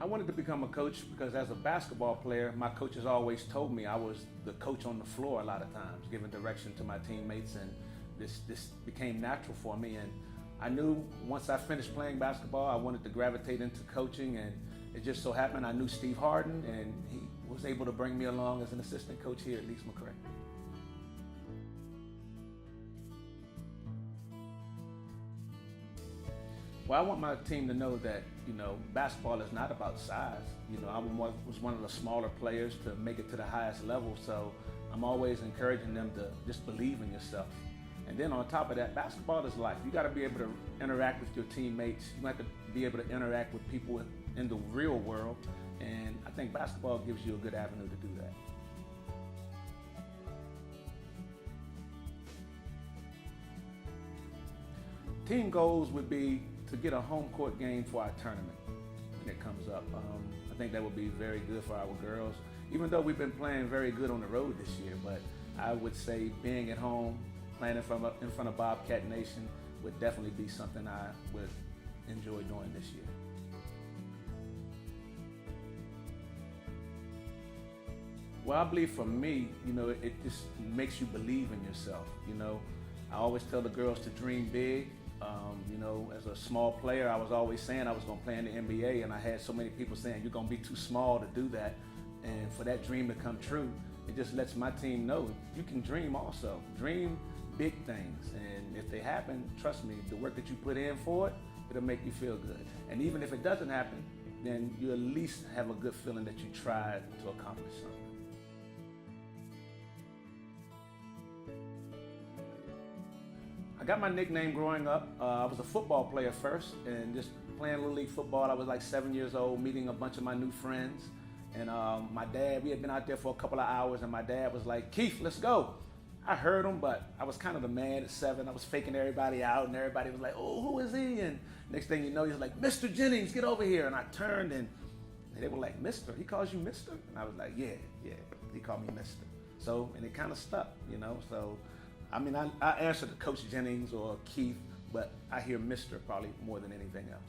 I wanted to become a coach because as a basketball player, my coaches always told me I was the coach on the floor a lot of times, giving direction to my teammates, and this became natural for me. And I knew once I finished playing basketball, I wanted to gravitate into coaching, and it just so happened I knew Steve Harden, and he was able to bring me along as an assistant coach here at Lees-McRae. Well, I want my team to know that, basketball is not about size. I was one of the smaller players to make it to the highest level, so I'm always encouraging them to just believe in yourself. And then on top of that, basketball is life. You got to be able to interact with your teammates. You have to be able to interact with people in the real world, and I think basketball gives you a good avenue to do that. Team goals would be to get a home court game for our tournament when it comes up. I think that would be very good for our girls, even though we've been playing very good on the road this year. But I would say being at home, playing in front of Bobcat Nation would definitely be something I would enjoy doing this year. Well, I believe for me, it just makes you believe in yourself. I always tell the girls to dream big. As a small player, I was always saying I was going to play in the NBA, and I had so many people saying, you're going to be too small to do that. And for that dream to come true, it just lets my team know you can dream also. Dream big things, and if they happen, trust me, the work that you put in for it, it'll make you feel good. And even if it doesn't happen, then you at least have a good feeling that you tried to accomplish something. I got my nickname growing up. I was a football player first, and just playing Little League football. I was like 7 years old, meeting a bunch of my new friends. And my dad, we had been out there for a couple of hours, and my dad was like, Keith, let's go. I heard him, but I was kind of the man at 7. I was faking everybody out, and everybody was like, oh, who is he? And next thing you know, he's like, Mr. Jennings, get over here. And I turned, and they were like, Mister? He calls you Mister? And I was like, yeah, he called me Mister. So, and it kind of stuck, so. I mean, I answer to Coach Jennings or Keith, but I hear Mister probably more than anything else.